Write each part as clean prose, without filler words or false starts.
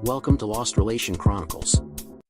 Welcome to Lost Relation Chronicles.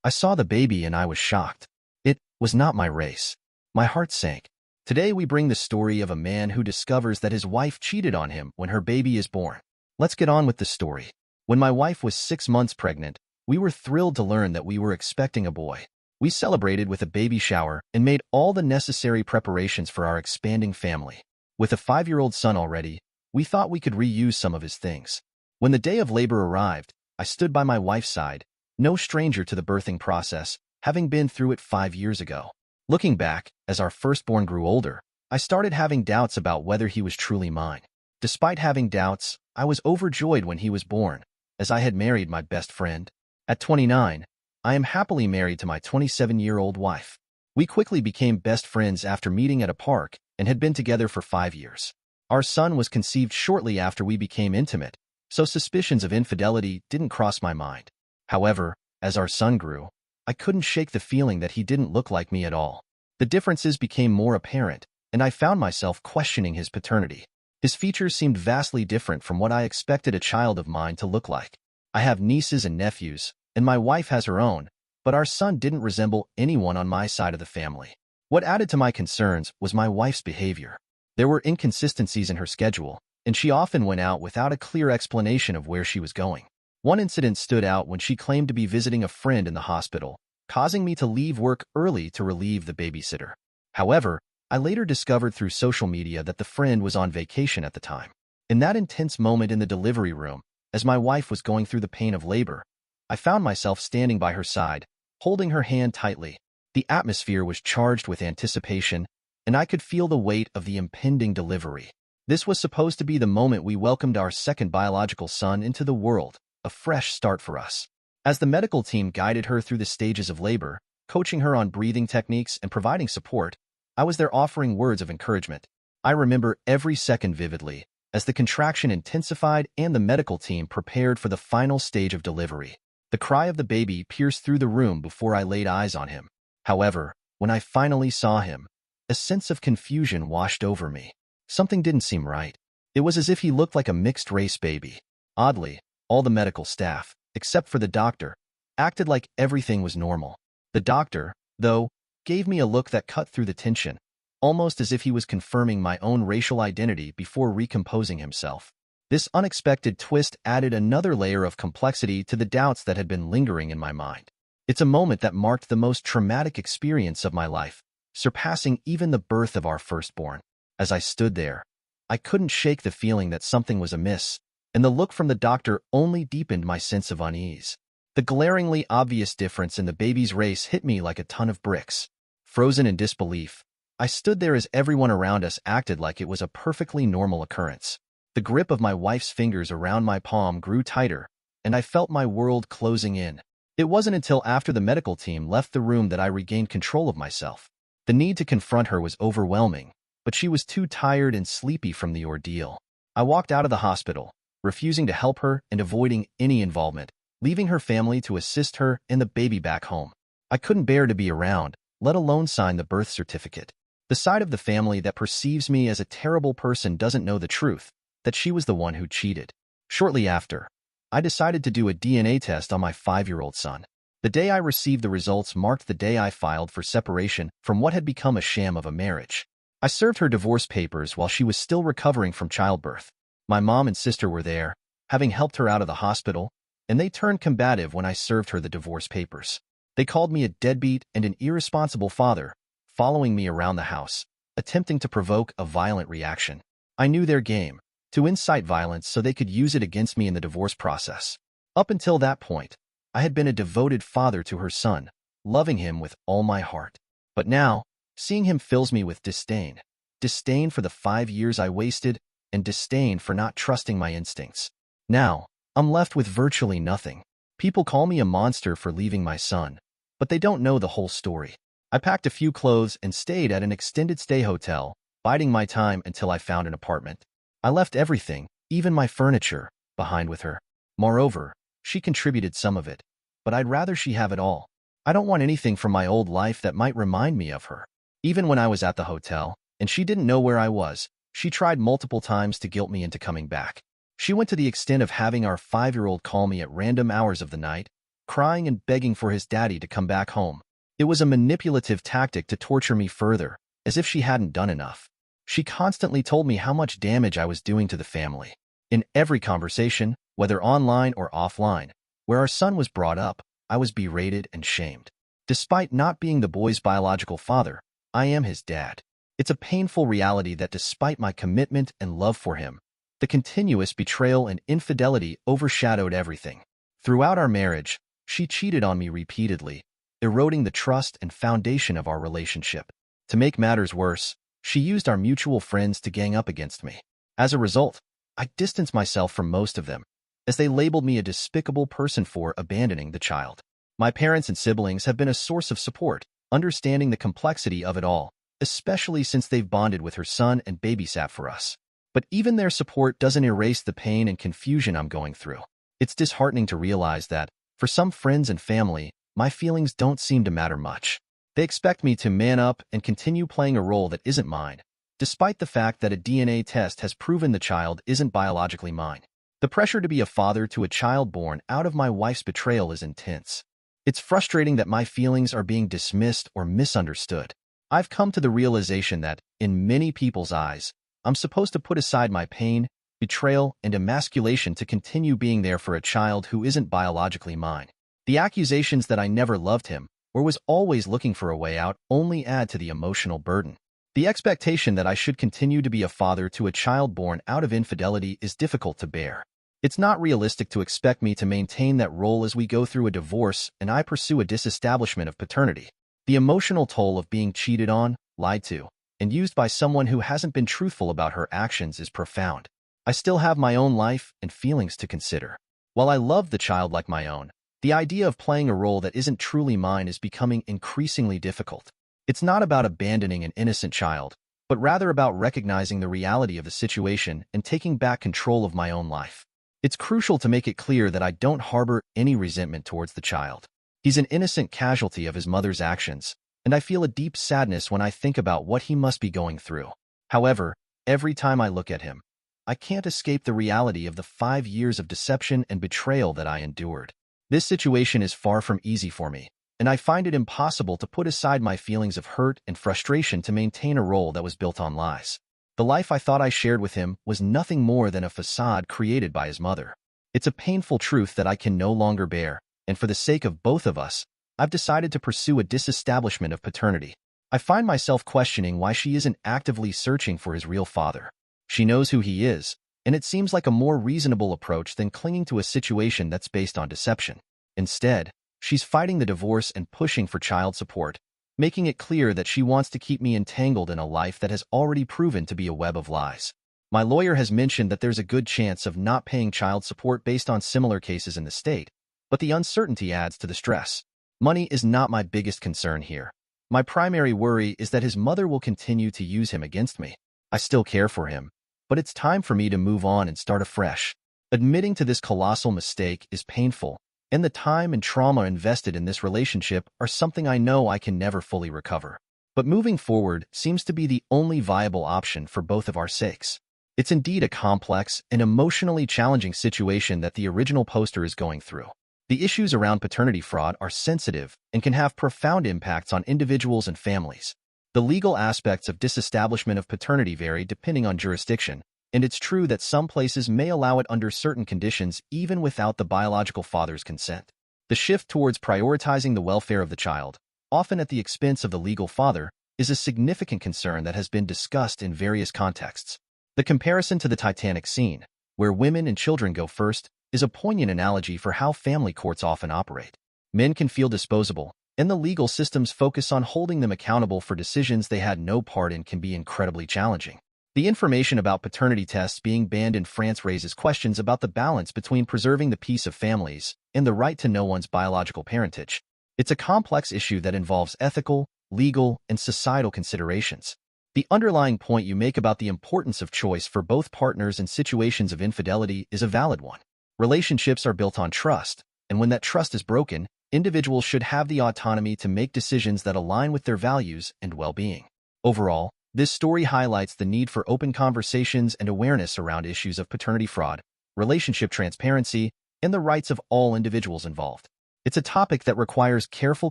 I saw the baby and I was shocked. It was not my race. My heart sank. Today we bring the story of a man who discovers that his wife cheated on him when her baby is born. Let's get on with the story. When my wife was 6 months pregnant, we were thrilled to learn that we were expecting a boy. We celebrated with a baby shower and made all the necessary preparations for our expanding family. With a 5-year-old son already, we thought we could reuse some of his things. When the day of labor arrived, I stood by my wife's side, no stranger to the birthing process, having been through it 5 years ago. Looking back, as our firstborn grew older, I started having doubts about whether he was truly mine. Despite having doubts, I was overjoyed when he was born, as I had married my best friend. At 29, I am happily married to my 27-year-old wife. We quickly became best friends after meeting at a park and had been together for 5 years. Our son was conceived shortly after we became intimate, so suspicions of infidelity didn't cross my mind. However, as our son grew, I couldn't shake the feeling that he didn't look like me at all. The differences became more apparent, and I found myself questioning his paternity. His features seemed vastly different from what I expected a child of mine to look like. I have nieces and nephews, and my wife has her own, but our son didn't resemble anyone on my side of the family. What added to my concerns was my wife's behavior. There were inconsistencies in her schedule, and she often went out without a clear explanation of where she was going. One incident stood out when she claimed to be visiting a friend in the hospital, causing me to leave work early to relieve the babysitter. However, I later discovered through social media that the friend was on vacation at the time. In that intense moment in the delivery room, as my wife was going through the pain of labor, I found myself standing by her side, holding her hand tightly. The atmosphere was charged with anticipation, and I could feel the weight of the impending delivery. This was supposed to be the moment we welcomed our second biological son into the world, a fresh start for us. As the medical team guided her through the stages of labor, coaching her on breathing techniques and providing support, I was there offering words of encouragement. I remember every second vividly, as the contraction intensified and the medical team prepared for the final stage of delivery. The cry of the baby pierced through the room before I laid eyes on him. However, when I finally saw him, a sense of confusion washed over me. Something didn't seem right. It was as if he looked like a mixed-race baby. Oddly, all the medical staff, except for the doctor, acted like everything was normal. The doctor, though, gave me a look that cut through the tension, almost as if he was confirming my own racial identity before recomposing himself. This unexpected twist added another layer of complexity to the doubts that had been lingering in my mind. It's a moment that marked the most traumatic experience of my life, surpassing even the birth of our firstborn. As I stood there, I couldn't shake the feeling that something was amiss, and the look from the doctor only deepened my sense of unease. The glaringly obvious difference in the baby's race hit me like a ton of bricks. Frozen in disbelief, I stood there as everyone around us acted like it was a perfectly normal occurrence. The grip of my wife's fingers around my palm grew tighter, and I felt my world closing in. It wasn't until after the medical team left the room that I regained control of myself. The need to confront her was overwhelming, but she was too tired and sleepy from the ordeal. I walked out of the hospital, refusing to help her and avoiding any involvement, leaving her family to assist her and the baby back home. I couldn't bear to be around, let alone sign the birth certificate. The side of the family that perceives me as a terrible person doesn't know the truth, that she was the one who cheated. Shortly after, I decided to do a DNA test on my 5-year-old son. The day I received the results marked the day I filed for separation from what had become a sham of a marriage. I served her divorce papers while she was still recovering from childbirth. My mom and sister were there, having helped her out of the hospital, and they turned combative when I served her the divorce papers. They called me a deadbeat and an irresponsible father, following me around the house, attempting to provoke a violent reaction. I knew their game, to incite violence so they could use it against me in the divorce process. Up until that point, I had been a devoted father to her son, loving him with all my heart. But now, seeing him fills me with disdain. Disdain for the 5 years I wasted, and disdain for not trusting my instincts. Now, I'm left with virtually nothing. People call me a monster for leaving my son, but they don't know the whole story. I packed a few clothes and stayed at an extended stay hotel, biding my time until I found an apartment. I left everything, even my furniture, behind with her. Moreover, she contributed some of it, but I'd rather she have it all. I don't want anything from my old life that might remind me of her. Even when I was at the hotel, and she didn't know where I was, she tried multiple times to guilt me into coming back. She went to the extent of having our 5-year-old call me at random hours of the night, crying and begging for his daddy to come back home. It was a manipulative tactic to torture me further, as if she hadn't done enough. She constantly told me how much damage I was doing to the family. In every conversation, whether online or offline, where our son was brought up, I was berated and shamed. Despite not being the boy's biological father, I am his dad. It's a painful reality that despite my commitment and love for him, the continuous betrayal and infidelity overshadowed everything. Throughout our marriage, she cheated on me repeatedly, eroding the trust and foundation of our relationship. To make matters worse, she used our mutual friends to gang up against me. As a result, I distanced myself from most of them, as they labeled me a despicable person for abandoning the child. My parents and siblings have been a source of support, understanding the complexity of it all, especially since they've bonded with her son and babysat for us. But even their support doesn't erase the pain and confusion I'm going through. It's disheartening to realize that, for some friends and family, my feelings don't seem to matter much. They expect me to man up and continue playing a role that isn't mine, despite the fact that a DNA test has proven the child isn't biologically mine. The pressure to be a father to a child born out of my wife's betrayal is intense. It's frustrating that my feelings are being dismissed or misunderstood. I've come to the realization that, in many people's eyes, I'm supposed to put aside my pain, betrayal, and emasculation to continue being there for a child who isn't biologically mine. The accusations that I never loved him, or was always looking for a way out, only add to the emotional burden. The expectation that I should continue to be a father to a child born out of infidelity is difficult to bear. It's not realistic to expect me to maintain that role as we go through a divorce and I pursue a disestablishment of paternity. The emotional toll of being cheated on, lied to, and used by someone who hasn't been truthful about her actions is profound. I still have my own life and feelings to consider. While I love the child like my own, the idea of playing a role that isn't truly mine is becoming increasingly difficult. It's not about abandoning an innocent child, but rather about recognizing the reality of the situation and taking back control of my own life. It's crucial to make it clear that I don't harbor any resentment towards the child. He's an innocent casualty of his mother's actions, and I feel a deep sadness when I think about what he must be going through. However, every time I look at him, I can't escape the reality of the 5 years of deception and betrayal that I endured. This situation is far from easy for me, and I find it impossible to put aside my feelings of hurt and frustration to maintain a role that was built on lies. The life I thought I shared with him was nothing more than a facade created by his mother. It's a painful truth that I can no longer bear, and for the sake of both of us, I've decided to pursue a disestablishment of paternity. I find myself questioning why she isn't actively searching for his real father. She knows who he is, and it seems like a more reasonable approach than clinging to a situation that's based on deception. Instead, she's fighting the divorce and pushing for child support, making it clear that she wants to keep me entangled in a life that has already proven to be a web of lies. My lawyer has mentioned that there's a good chance of not paying child support based on similar cases in the state, but the uncertainty adds to the stress. Money is not my biggest concern here. My primary worry is that his mother will continue to use him against me. I still care for him, but it's time for me to move on and start afresh. Admitting to this colossal mistake is painful, and the time and trauma invested in this relationship are something I know I can never fully recover. But moving forward seems to be the only viable option for both of our sakes. It's indeed a complex and emotionally challenging situation that the original poster is going through. The issues around paternity fraud are sensitive and can have profound impacts on individuals and families. The legal aspects of disestablishment of paternity vary depending on jurisdiction, and it's true that some places may allow it under certain conditions even without the biological father's consent. The shift towards prioritizing the welfare of the child, often at the expense of the legal father, is a significant concern that has been discussed in various contexts. The comparison to the Titanic scene, where women and children go first, is a poignant analogy for how family courts often operate. Men can feel disposable, and the legal systems focus on holding them accountable for decisions they had no part in can be incredibly challenging. The information about paternity tests being banned in France raises questions about the balance between preserving the peace of families and the right to know one's biological parentage. It's a complex issue that involves ethical, legal, and societal considerations. The underlying point you make about the importance of choice for both partners in situations of infidelity is a valid one. Relationships are built on trust, and when that trust is broken, individuals should have the autonomy to make decisions that align with their values and well-being. Overall, this story highlights the need for open conversations and awareness around issues of paternity fraud, relationship transparency, and the rights of all individuals involved. It's a topic that requires careful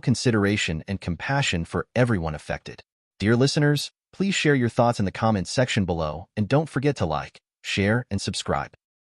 consideration and compassion for everyone affected. Dear listeners, please share your thoughts in the comments section below, and don't forget to like, share, and subscribe.